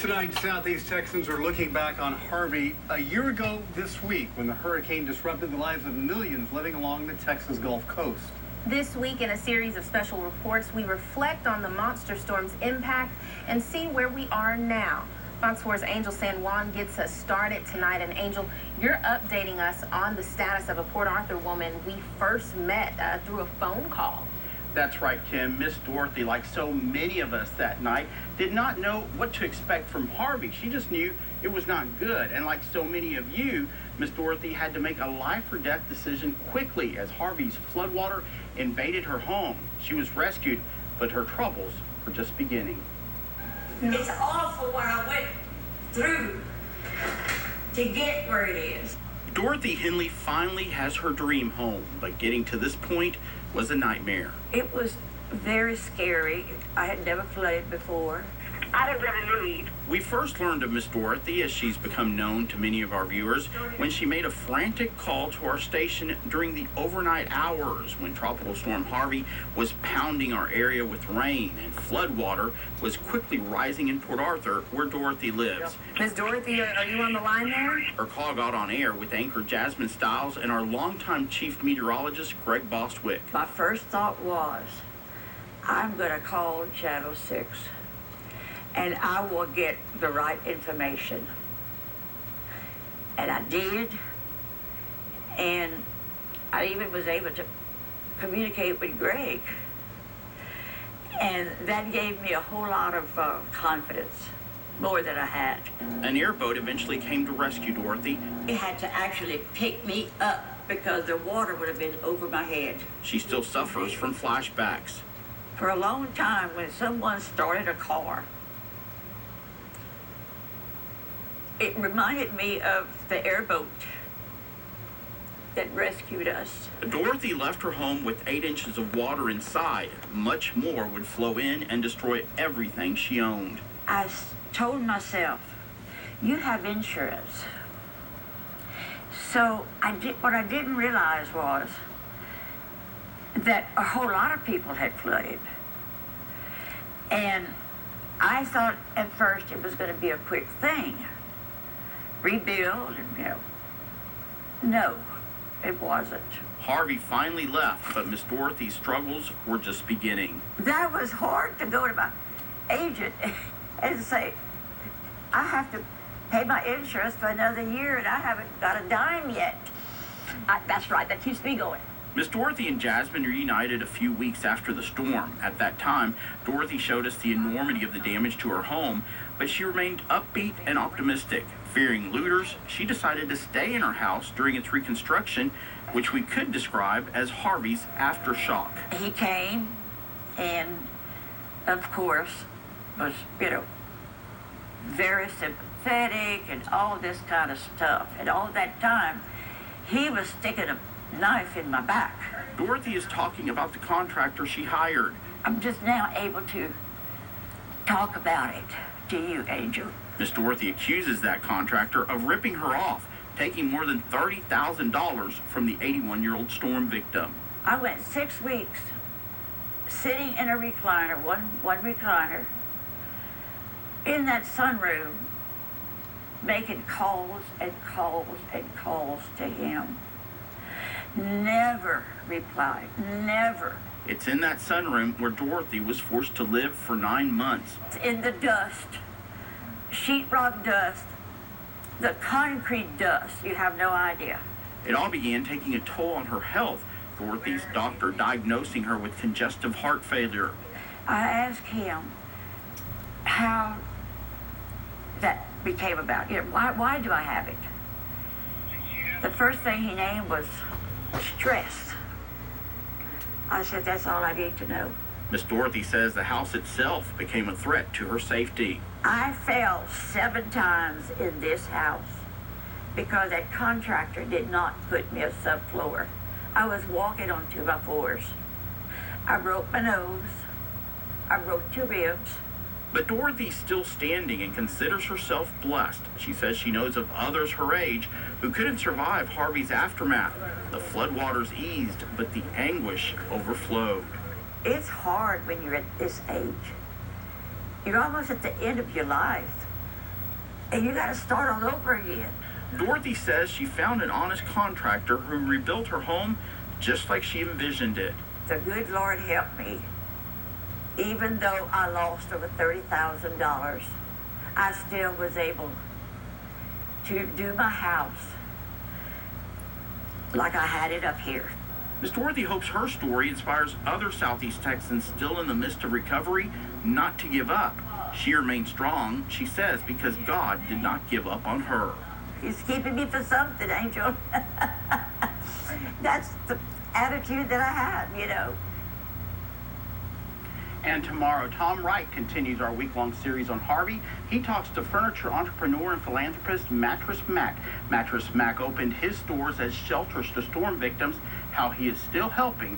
Tonight, Southeast Texans are looking back on Harvey a year ago this week when the hurricane disrupted the lives of millions living along the Texas Gulf Coast. This week, in a series of special reports, we reflect on the monster storm's impact and see where we are now. Fox 4's Angel San Juan gets us started tonight. And Angel, you're updating us on the status of a Port Arthur woman we first met through a phone call. That's right, Kim. Miss Dorothy, like so many of us that night, did not know what to expect from Harvey. She just knew it was not good. And like so many of you, Miss Dorothy had to make a life or death decision quickly as Harvey's floodwater invaded her home. She was rescued, but her troubles were just beginning. It's awful what I went through to get where it is. Dorothy Henley finally has her dream home, but getting to this point was a nightmare. It was very scary. I had never flooded before. I didn't really leave. We first learned of Miss Dorothy, as she's become known to many of our viewers, when she made a frantic call to our station during the overnight hours when Tropical Storm Harvey was pounding our area with rain and floodwater was quickly rising in Port Arthur, where Dorothy lives. Miss Dorothy, are you on the line there? Her call got on air with anchor Jasmine Stiles and our longtime chief meteorologist, Greg Bostwick. My first thought was, I'm going to call Channel 6. And I will get the right information. And I did. And I even was able to communicate with Greg. And that gave me a whole lot of confidence, more than I had. An airboat eventually came to rescue Dorothy. It had to actually pick me up because the water would have been over my head. She still suffers from flashbacks. For a long time, when someone started a car, it reminded me of the airboat that rescued us. Dorothy left her home with 8 inches of water inside. Much more would flow in and destroy everything she owned. I told myself, you have insurance. So what I didn't realize was that a whole lot of people had flooded. And I thought at first it was going to be a quick thing. Rebuild, and no, it wasn't. Harvey finally left, but Miss Dorothy's struggles were just beginning. That was hard to go to my agent and say, I have to pay my insurance for another year and I haven't got a dime yet. That's right, that keeps me going. Miss Dorothy and Jasmine reunited a few weeks after the storm. At that time, Dorothy showed us the enormity of the damage to her home, but she remained upbeat and optimistic. Fearing looters, she decided to stay in her house during its reconstruction, which we could describe as Harvey's aftershock. He came and, of course, was, very sympathetic and all this kind of stuff. And all that time, he was sticking a knife in my back. Dorothy is talking about the contractor she hired. I'm just now able to talk about it to you, Angel. Miss Dorothy accuses that contractor of ripping her off, taking more than $30,000 from the 81-year-old storm victim. I went 6 weeks sitting in a recliner, one recliner, in that sunroom, making calls and calls and calls to him. Never replied, never. It's in that sunroom where Dorothy was forced to live for 9 months. In the dust, sheetrock dust, the concrete dust, you have no idea. It all began taking a toll on her health, Dorothy's doctor diagnosing her with congestive heart failure. I asked him how that became about. Why do I have it? The first thing he named was stress. I said, that's all I need to know. Miss Dorothy says the house itself became a threat to her safety. I fell 7 times in this house because that contractor did not put me a subfloor. I was walking on 2x4s. I broke my nose. I broke 2 ribs. But Dorothy's still standing and considers herself blessed. She says she knows of others her age who couldn't survive Harvey's aftermath. The floodwaters eased, but the anguish overflowed. It's hard when you're at this age. You're almost at the end of your life. and you got to start all over again. Dorothy says she found an honest contractor who rebuilt her home just like she envisioned it. The good Lord helped me. Even though I lost over $30,000, I still was able to do my house like I had it up here. Miss Dorothy hopes her story inspires other Southeast Texans still in the midst of recovery not to give up. She remains strong, she says, because God did not give up on her. He's keeping me for something, Angel. That's the attitude that I have, you know. And tomorrow, Tom Wright continues our week-long series on Harvey. He talks to furniture entrepreneur and philanthropist Mattress Mac. Mattress Mac opened his stores as shelters to storm victims, how he is still helping